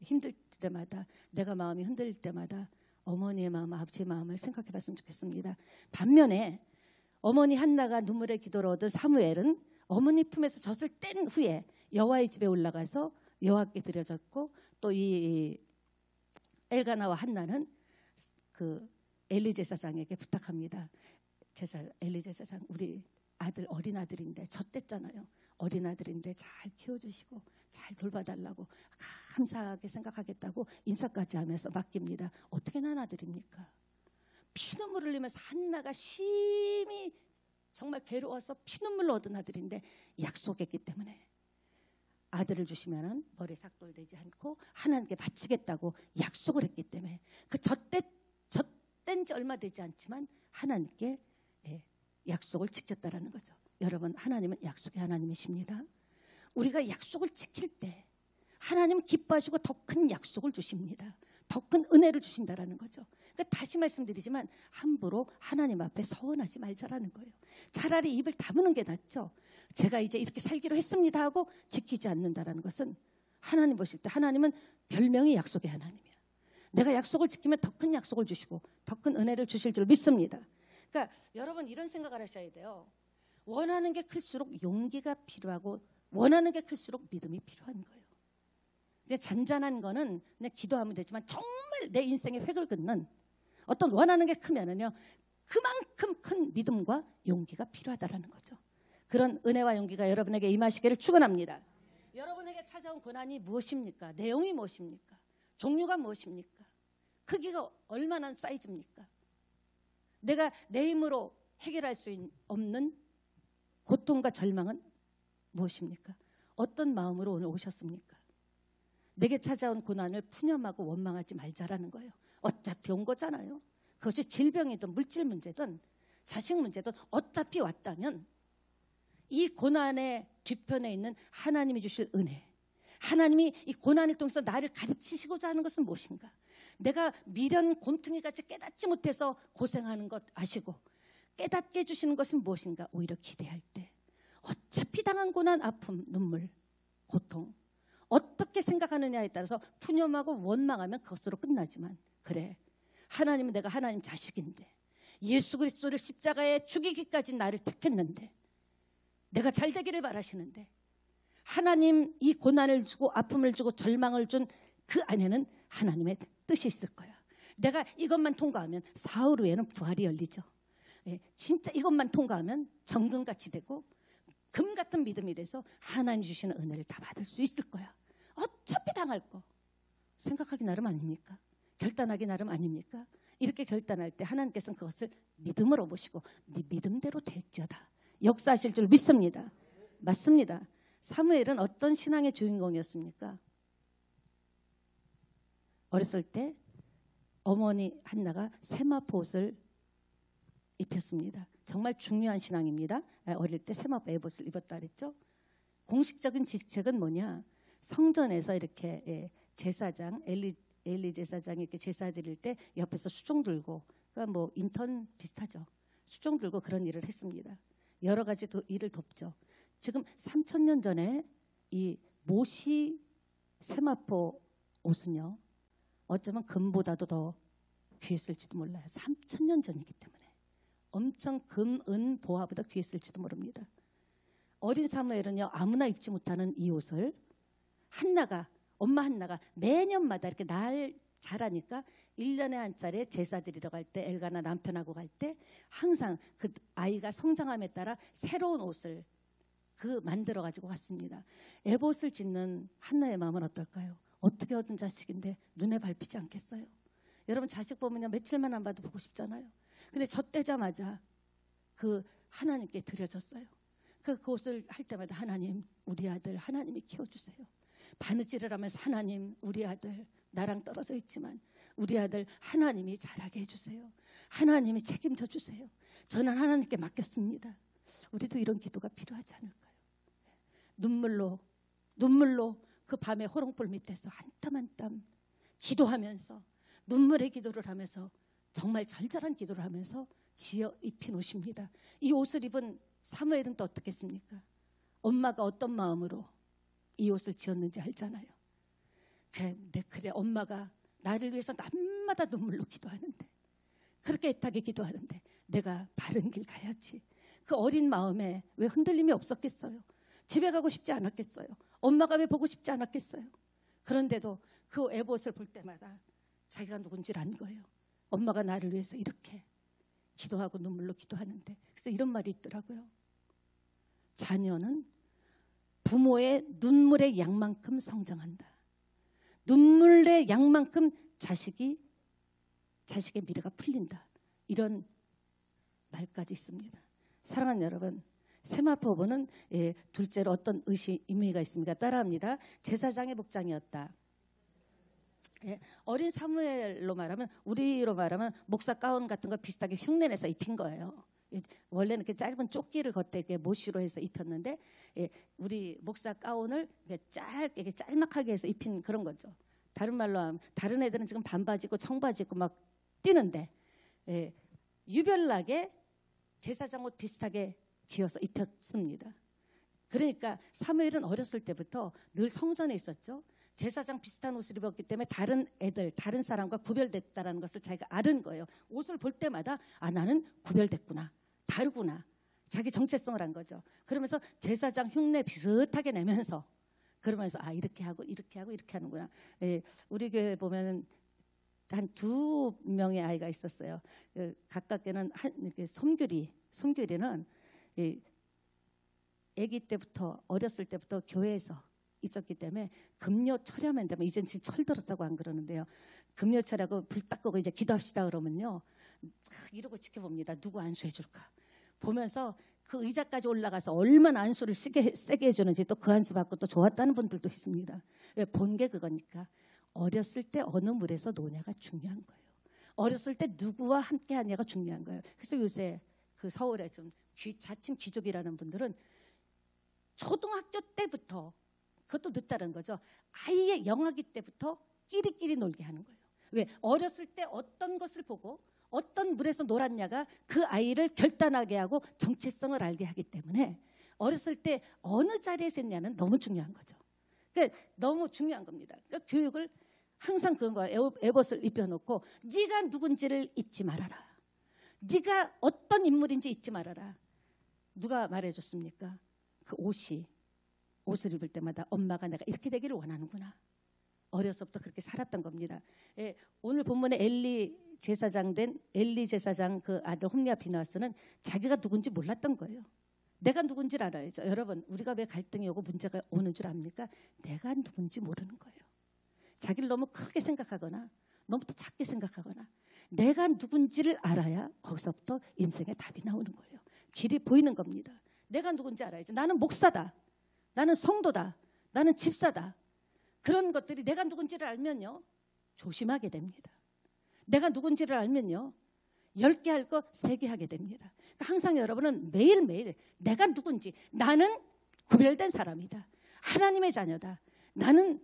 힘들 때마다, 내가 마음이 흔들릴 때마다 어머니의 마음, 아버지의 마음을 생각해 봤으면 좋겠습니다. 반면에 어머니 한나가 눈물의 기도를 얻은 사무엘은 어머니 품에서 젖을 뗀 후에 여호와의 집에 올라가서 여호와께 드려졌고, 또 이 엘가나와 한나는 그 엘리 제사장에게 부탁합니다. 엘리 제사장, 우리 아들 어린 아들인데 젖됐잖아요. 어린 아들인데 잘 키워주시고 잘 돌봐달라고 감사하게 생각하겠다고 인사까지 하면서 맡깁니다. 어떻게 난 아들입니까? 피눈물 흘리면서 한나가 심히 정말 괴로워서 피눈물로 얻은 아들인데 약속했기 때문에 아들을 주시면은 머리에 삭돌되지 않고 하나님께 바치겠다고 약속을 했기 때문에 그 젖된 지 얼마 되지 않지만 하나님께 약속을 지켰다라는 거죠. 여러분, 하나님은 약속의 하나님이십니다. 우리가 약속을 지킬 때 하나님은 기뻐하시고 더 큰 약속을 주십니다. 더 큰 은혜를 주신다라는 거죠. 그러니까 다시 말씀드리지만 함부로 하나님 앞에 서원하지 말자라는 거예요. 차라리 입을 다무는 게 낫죠. 제가 이제 이렇게 살기로 했습니다 하고 지키지 않는다라는 것은 하나님 보실 때 하나님은 별명이 약속의 하나님이야. 내가 약속을 지키면 더 큰 약속을 주시고 더 큰 은혜를 주실 줄 믿습니다. 그러니까 여러분 이런 생각을 하셔야 돼요. 원하는 게 클수록 용기가 필요하고 원하는 게 클수록 믿음이 필요한 거예요. 근데 잔잔한 거는 그냥 기도하면 되지만 정말 내 인생의 획을 긋는 어떤 원하는 게 크면은요 그만큼 큰 믿음과 용기가 필요하다라는 거죠. 그런 은혜와 용기가 여러분에게 임하시기를 축원합니다. 여러분에게 찾아온 고난이 무엇입니까? 내용이 무엇입니까? 종류가 무엇입니까? 크기가 얼마나 사이즈입니까? 내가 내 힘으로 해결할 수 없는 고통과 절망은 무엇입니까? 어떤 마음으로 오늘 오셨습니까? 내게 찾아온 고난을 푸념하고 원망하지 말자라는 거예요. 어차피 온 거잖아요. 그것이 질병이든 물질 문제든 자식 문제든 어차피 왔다면 이 고난의 뒤편에 있는 하나님이 주실 은혜, 하나님이 이 고난을 통해서 나를 가르치시고자 하는 것은 무엇인가? 내가 미련 곰퉁이같이 깨닫지 못해서 고생하는 것 아시고 깨닫게 해주시는 것은 무엇인가? 오히려 기대할 때 어차피 당한 고난, 아픔, 눈물, 고통 어떻게 생각하느냐에 따라서 푸념하고 원망하면 그것으로 끝나지만 그래, 하나님은 내가 하나님 자식인데 예수 그리스도를 십자가에 죽이기까지 나를 택했는데 내가 잘 되기를 바라시는데 하나님 이 고난을 주고 아픔을 주고 절망을 준 그 안에는 하나님의 뜻이 있을 거야. 내가 이것만 통과하면 사흘 후에는 부활이 열리죠. 진짜 이것만 통과하면 정금같이 되고 금 같은 믿음이 돼서 하나님 주시는 은혜를 다 받을 수 있을 거야. 어차피 당할 거 생각하기 나름 아닙니까? 결단하기 나름 아닙니까? 이렇게 결단할 때 하나님께서는 그것을 믿음으로 보시고 네 믿음대로 될지어다 역사하실 줄 믿습니다. 맞습니다. 사무엘은 어떤 신앙의 주인공이었습니까? 어렸을 때 어머니 한나가 세마포 옷을 입혔습니다. 정말 중요한 신앙입니다. 어릴 때 세마포 에봇을 입었다 그랬죠. 공식적인 직책은 뭐냐? 성전에서 이렇게 제사장 엘리 제사장이 이렇게 제사 드릴 때 옆에서 수종 들고, 그러니까 뭐 인턴 비슷하죠. 수종 들고 그런 일을 했습니다. 여러 가지 일을 돕죠. 지금 3,000년 전에 이 모시 세마포 옷은요, 어쩌면 금보다도 더 귀했을지도 몰라요. 3,000년 전이기 때문에 엄청 금, 은, 보화보다 귀했을지도 모릅니다. 어린 사무엘은요 아무나 입지 못하는 이 옷을 엄마 한나가 매년마다 이렇게 날 자라니까 1년에 한 차례 제사 드리러 갈 때 엘가나 남편하고 갈 때 항상 그 아이가 성장함에 따라 새로운 옷을 만들어 가지고 갔습니다. 에봇을 짓는 한나의 마음은 어떨까요? 어떻게 얻은 자식인데 눈에 밟히지 않겠어요? 여러분 자식 보면요 며칠만 안 봐도 보고 싶잖아요. 근데 젖되자마자 그 하나님께 드려졌어요. 그 옷을 할 때마다 하나님 우리 아들 하나님이 키워주세요. 바느질을 하면서 하나님 우리 아들 나랑 떨어져 있지만 우리 아들 하나님이 잘하게 해주세요. 하나님이 책임져 주세요. 저는 하나님께 맡겼습니다. 우리도 이런 기도가 필요하지 않을까요? 눈물로 그 밤에 호롱불 밑에서 한 땀 한 땀 기도하면서 눈물의 기도를 하면서 정말 절절한 기도를 하면서 지어 입힌 옷입니다. 이 옷을 입은 사무엘은 또 어떻겠습니까? 엄마가 어떤 마음으로 이 옷을 지었는지 알잖아요. 그래 엄마가 나를 위해서 날마다 눈물로 기도하는데, 그렇게 애타게 기도하는데 내가 바른 길 가야지. 그 어린 마음에 왜 흔들림이 없었겠어요? 집에 가고 싶지 않았겠어요? 엄마가 왜 보고 싶지 않았겠어요? 그런데도 그 에봇을 볼 때마다 자기가 누군지를 안 거예요. 엄마가 나를 위해서 이렇게 기도하고 눈물로 기도하는데. 그래서 이런 말이 있더라고요. 자녀는 부모의 눈물의 양만큼 성장한다. 눈물의 양만큼 자식의 미래가 풀린다. 이런 말까지 있습니다. 사랑하는 여러분, 세마포 보는 둘째로 어떤 의미가 있습니까? 따라합니다. 제사장의 복장이었다. 어린 사무엘로 말하면, 우리로 말하면 목사 가운 같은 거 비슷하게 흉내내서 입힌 거예요. 원래는 이렇게 짧은 조끼를 겉에 모시로 해서 입혔는데, 우리 목사 가운을 짧게 짤막하게 해서 입힌 그런 거죠. 다른 말로 하면 다른 애들은 지금 반바지 입고 청바지 입고 막 뛰는데, 유별나게 제사장 옷 비슷하게 지어서 입혔습니다. 그러니까 사무엘은 어렸을 때부터 늘 성전에 있었죠. 제사장 비슷한 옷을 입었기 때문에 다른 애들, 다른 사람과 구별됐다라는 것을 자기가 아는 거예요. 옷을 볼 때마다 나는 구별됐구나, 다르구나, 자기 정체성을 한 거죠. 그러면서 제사장 흉내 비슷하게 내면서, 그러면서 이렇게 하고 이렇게 하고 이렇게 하는구나. 우리 교회 보면은 한 2명의 아이가 있었어요. 가깝게는 솜규리는 아기 때부터, 어렸을 때부터 교회에서 있었기 때문에 금요철야만 되면, 이젠 진짜 철 들었다고 안 그러는데요. 금요철하고 불 딱 끄고 이제 기도합시다 그러면요, 이러고 지켜봅니다. 누구 안수해 줄까 보면서 그 의자까지 올라가서 얼마나 안수를 세게 해주는지, 또 그 안수 받고 또 좋았다는 분들도 있습니다. 본 게 그거니까. 어렸을 때 어느 물에서 노냐가 중요한 거예요. 어렸을 때 누구와 함께 하냐가 중요한 거예요. 그래서 요새 그 서울에 좀 자칭 귀족이라는 분들은 초등학교 때부터, 그것도 늦다는 거죠, 아예 영아기 때부터 끼리끼리 놀게 하는 거예요. 왜? 어렸을 때 어떤 것을 보고 어떤 물에서 놀았냐가 그 아이를 결단하게 하고 정체성을 알게 하기 때문에, 어렸을 때 어느 자리에서 했냐는 너무 중요한 거죠. 그러니까 너무 중요한 겁니다. 그러니까 교육을 항상 그런 거예요. 에봇을 입혀놓고 네가 누군지를 잊지 말아라. 네가 어떤 인물인지 잊지 말아라. 누가 말해줬습니까? 그 옷을 입을 때마다 엄마가 내가 이렇게 되기를 원하는구나. 어려서부터 그렇게 살았던 겁니다. 오늘 본문에 엘리 제사장 그 아들 홈리아 비나스는 자기가 누군지 몰랐던 거예요. 내가 누군지를 알아야죠. 여러분, 우리가 왜 갈등이 오고 문제가 오는 줄 압니까? 내가 누군지 모르는 거예요. 자기를 너무 크게 생각하거나 너무 또 작게 생각하거나, 내가 누군지를 알아야 거기서부터 인생의 답이 나오는 거예요. 길이 보이는 겁니다. 내가 누군지 알아야지. 나는 목사다, 나는 성도다, 나는 집사다. 그런 것들이 내가 누군지를 알면요, 조심하게 됩니다. 내가 누군지를 알면요, 10개 할 거 3개 하게 됩니다. 그러니까 항상 여러분은 매일매일 내가 누군지, 나는 구별된 사람이다, 하나님의 자녀다, 나는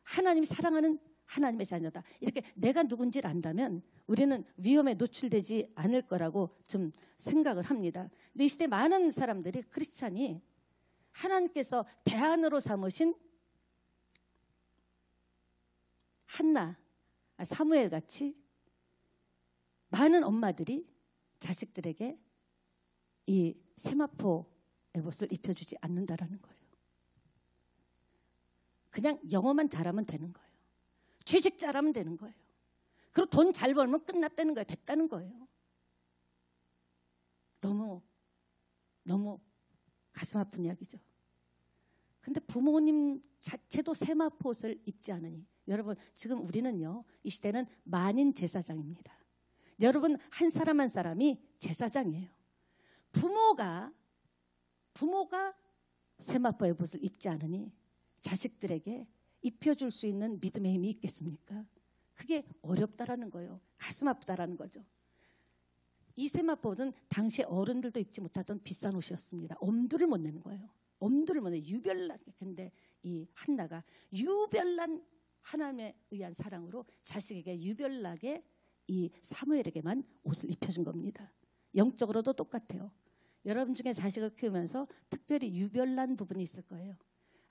하나님이 사랑하는 하나님의 자녀다, 이렇게 내가 누군지를 안다면 우리는 위험에 노출되지 않을 거라고 좀 생각을 합니다. 근데 이 시대 많은 사람들이, 크리스찬이 하나님께서 대안으로 삼으신 한나, 사무엘 같이 많은 엄마들이 자식들에게 이 세마포 에봇을 입혀주지 않는다라는 거예요. 그냥 영어만 잘하면 되는 거예요. 취직 잘하면 되는 거예요. 그리고 돈 잘 벌면 끝났다는 거예요. 됐다는 거예요. 너무 가슴 아픈 이야기죠. 근데 부모님 자체도 세마포 옷을 입지 않으니, 여러분, 지금 우리는요, 이 시대는 만인 제사장입니다. 여러분, 한 사람 한 사람이 제사장이에요. 부모가 세마포 에봇을 입지 않으니 자식들에게 입혀줄 수 있는 믿음의 힘이 있겠습니까? 그게 어렵다라는 거예요. 가슴 아프다라는 거죠. 이 세마포는 당시 어른들도 입지 못하던 비싼 옷이었습니다. 엄두를 못 내는 거예요. 엄두를 못 내. 유별나게. 근데 이 한나가 유별난 하나님에 의한 사랑으로 자식에게 유별나게 이 사무엘에게만 옷을 입혀준 겁니다. 영적으로도 똑같아요. 여러분 중에 자식을 키우면서 특별히 유별난 부분이 있을 거예요.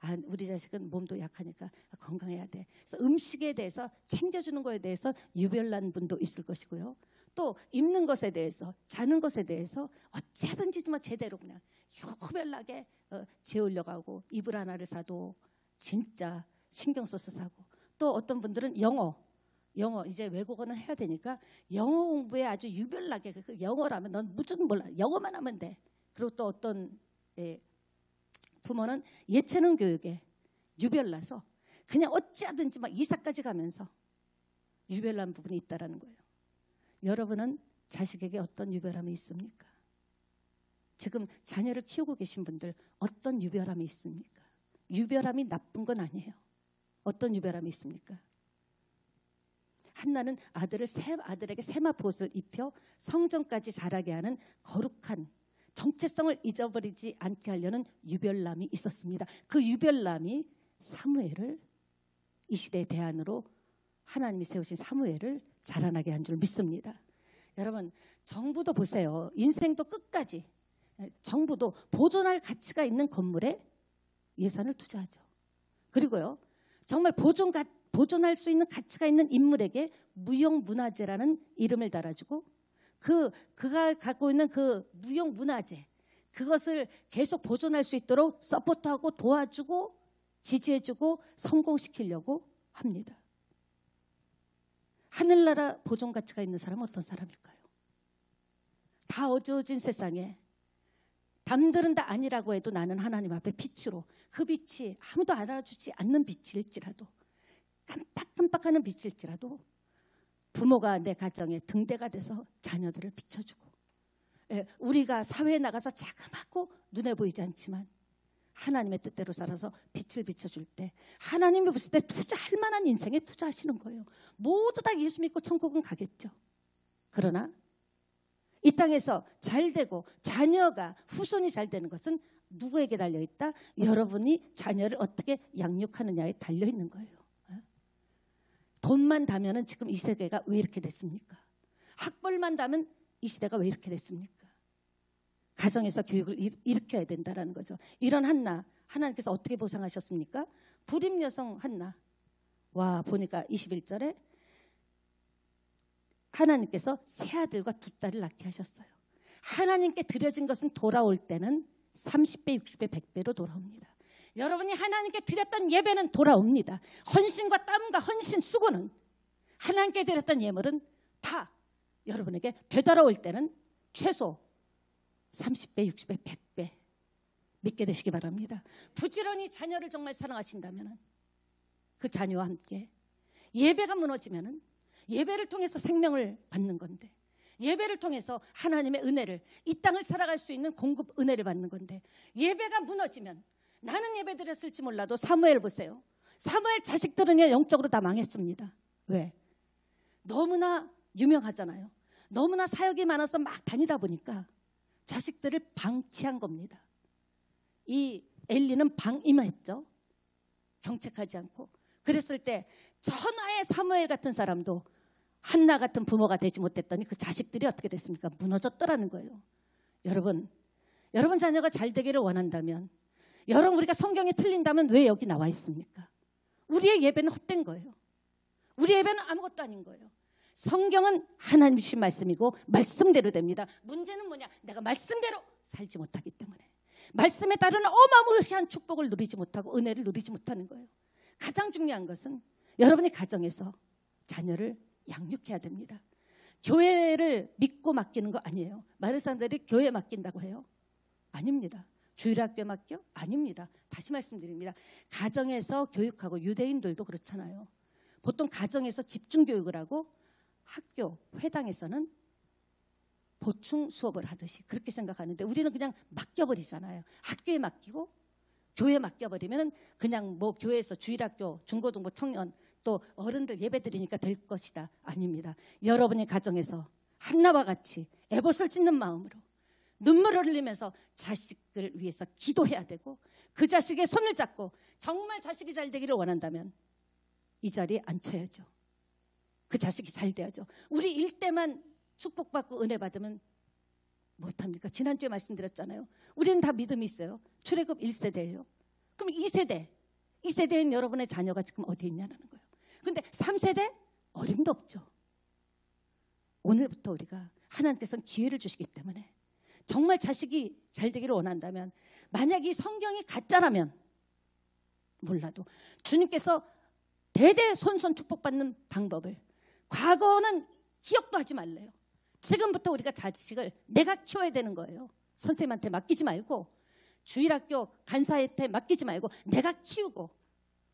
아, 우리 자식은 몸도 약하니까 건강해야 돼. 그래서 음식에 대해서 챙겨주는 거에 대해서 유별난 분도 있을 것이고요. 또 입는 것에 대해서, 자는 것에 대해서 어찌하든지 뭐 제대로 그냥 유별나게 재우려고 하고, 이불 하나를 사도 진짜 신경 써서 사고, 또 어떤 분들은 영어 이제 외국어는 해야 되니까 영어 공부에 아주 유별나게, 그 영어라면 넌 무슨 몰라, 영어만 하면 돼. 그리고 또 어떤 부모는 예체능 교육에 유별나서 그냥 어찌하든지 막 이사까지 가면서 유별난 부분이 있다라는 거예요. 여러분은 자식에게 어떤 유별함이 있습니까? 지금 자녀를 키우고 계신 분들 어떤 유별함이 있습니까? 유별함이 나쁜 건 아니에요. 어떤 유별함이 있습니까? 한나는 아들에게 세마포옷을 입혀 성전까지 자라게 하는 거룩한 정체성을 잊어버리지 않게 하려는 유별남이 있었습니다. 그 유별남이 사무엘을, 이 시대의 대안으로 하나님이 세우신 사무엘을 자라나게 한 줄 믿습니다. 여러분, 정부도 보세요. 인생도 끝까지 정부도 보존할 가치가 있는 건물에 예산을 투자하죠. 그리고요, 정말 보존할 수 있는 가치가 있는 인물에게 무형문화재라는 이름을 달아주고, 그가 갖고 있는 그 무형문화재, 그것을 계속 보존할 수 있도록 서포트하고 도와주고 지지해주고 성공시키려고 합니다. 하늘나라 보존 가치가 있는 사람은 어떤 사람일까요? 다 어두워진 세상에 남들은 다 아니라고 해도 나는 하나님 앞에 빛으로, 그 빛이 아무도 알아주지 않는 빛일지라도, 깜빡깜빡하는 빛일지라도 부모가 내 가정에 등대가 돼서 자녀들을 비춰주고, 우리가 사회에 나가서 자그맣고 눈에 보이지 않지만 하나님의 뜻대로 살아서 빛을 비춰줄 때 하나님이 보실 때 투자할 만한 인생에 투자하시는 거예요. 모두 다 예수 믿고 천국은 가겠죠. 그러나 이 땅에서 잘 되고 자녀가, 후손이 잘 되는 것은 누구에게 달려있다? 여러분이 자녀를 어떻게 양육하느냐에 달려있는 거예요. 돈만 다면은 지금 이 세계가 왜 이렇게 됐습니까? 학벌만 다면 이 시대가 왜 이렇게 됐습니까? 가정에서 교육을 일으켜야 된다는 거죠. 이런 한나, 하나님께서 어떻게 보상하셨습니까? 불임 여성 한나. 와, 보니까 21절에 하나님께서 세 아들과 두 딸을 낳게 하셨어요. 하나님께 드려진 것은 돌아올 때는 30배, 60배, 100배로 돌아옵니다. 여러분이 하나님께 드렸던 예배는 돌아옵니다. 헌신과 땀과 헌신, 수고는, 하나님께 드렸던 예물은 다 여러분에게 되돌아올 때는 최소 30배, 60배, 100배 믿게 되시기 바랍니다. 부지런히 자녀를 정말 사랑하신다면 그 자녀와 함께 예배가 무너지면 예배를 통해서 생명을 받는 건데, 예배를 통해서 하나님의 은혜를, 이 땅을 살아갈 수 있는 공급 은혜를 받는 건데, 예배가 무너지면, 나는 예배 드렸을지 몰라도 사무엘 보세요. 사무엘 자식들은요, 영적으로 다 망했습니다. 왜? 너무나 유명하잖아요. 너무나 사역이 많아서 막 다니다 보니까 자식들을 방치한 겁니다. 이 엘리는 방임했죠. 경책하지 않고. 그랬을 때 천하의 사무엘 같은 사람도 한나 같은 부모가 되지 못했더니 그 자식들이 어떻게 됐습니까? 무너졌더라는 거예요. 여러분 자녀가 잘 되기를 원한다면, 여러분 우리가 성경이 틀린다면 왜 여기 나와 있습니까? 우리의 예배는 헛된 거예요. 우리 예배는 아무것도 아닌 거예요. 성경은 하나님 주신 말씀이고 말씀대로 됩니다. 문제는 뭐냐? 내가 말씀대로 살지 못하기 때문에, 말씀에 따르는 어마무시한 축복을 누리지 못하고 은혜를 누리지 못하는 거예요. 가장 중요한 것은 여러분이 가정에서 자녀를 양육해야 됩니다. 교회를 믿고 맡기는 거 아니에요. 많은 사람들이 교회 맡긴다고 해요. 아닙니다. 주일학교에 맡겨? 아닙니다. 다시 말씀드립니다. 가정에서 교육하고, 유대인들도 그렇잖아요. 보통 가정에서 집중교육을 하고 학교, 회당에서는 보충 수업을 하듯이 그렇게 생각하는데, 우리는 그냥 맡겨버리잖아요. 학교에 맡기고 교회에 맡겨버리면 그냥 뭐 교회에서 주일학교, 중고등부, 청년 또 어른들 예배 드리니까 될 것이다. 아닙니다. 여러분의 가정에서 한나와 같이 애봇을 찢는 마음으로 눈물을 흘리면서 자식을 위해서 기도해야 되고 그 자식의 손을 잡고 정말 자식이 잘 되기를 원한다면 이 자리에 앉혀야죠. 그 자식이 잘 돼야죠. 우리 일대만 축복받고 은혜 받으면 못합니까? 지난주에 말씀드렸잖아요. 우리는 다 믿음이 있어요. 출애굽 1세대예요. 그럼 2세대인 여러분의 자녀가 지금 어디 있냐는 거예요. 근데 3세대 어림도 없죠. 오늘부터 우리가 하나님께서는 기회를 주시기 때문에 정말 자식이 잘 되기를 원한다면 만약 이 성경이 가짜라면 몰라도 주님께서 대대 손손 축복받는 방법을 과거는 기억도 하지 말래요. 지금부터 우리가 자식을 내가 키워야 되는 거예요. 선생님한테 맡기지 말고 주일학교 간사한테 맡기지 말고 내가 키우고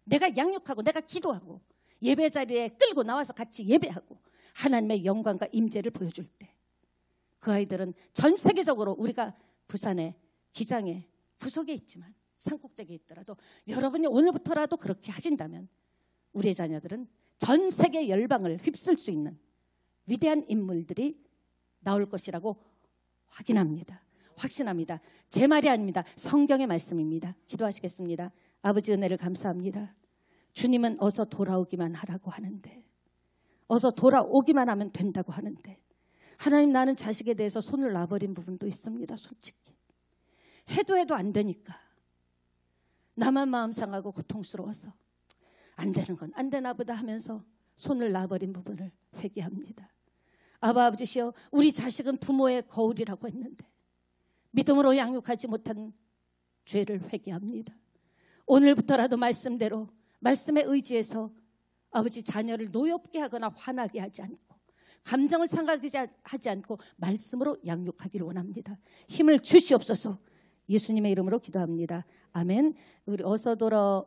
내가 양육하고 내가 기도하고 예배 자리에 끌고 나와서 같이 예배하고 하나님의 영광과 임재를 보여줄 때 그 아이들은 전 세계적으로 우리가 부산에 기장에 구석에 있지만 산꼭대기에 있더라도 여러분이 오늘부터라도 그렇게 하신다면 우리의 자녀들은 전 세계 열방을 휩쓸 수 있는 위대한 인물들이 나올 것이라고 확신합니다. 제 말이 아닙니다. 성경의 말씀입니다. 기도하시겠습니다. 아버지 은혜를 감사합니다. 주님은 어서 돌아오기만 하라고 하는데 어서 돌아오기만 하면 된다고 하는데 하나님 나는 자식에 대해서 손을 놔버린 부분도 있습니다. 솔직히 해도 안 되니까 나만 마음 상하고 고통스러워서 안 되는 건 안 되나 보다 하면서 손을 놔버린 부분을 회개합니다. 아버지시여 우리 자식은 부모의 거울이라고 했는데 믿음으로 양육하지 못한 죄를 회개합니다. 오늘부터라도 말씀대로 말씀에 의지해서 아버지 자녀를 노엽게 하거나 화나게 하지 않고 감정을 상하게 않고 말씀으로 양육하기를 원합니다. 힘을 주시옵소서. 예수님의 이름으로 기도합니다. 아멘. 우리 어서 돌아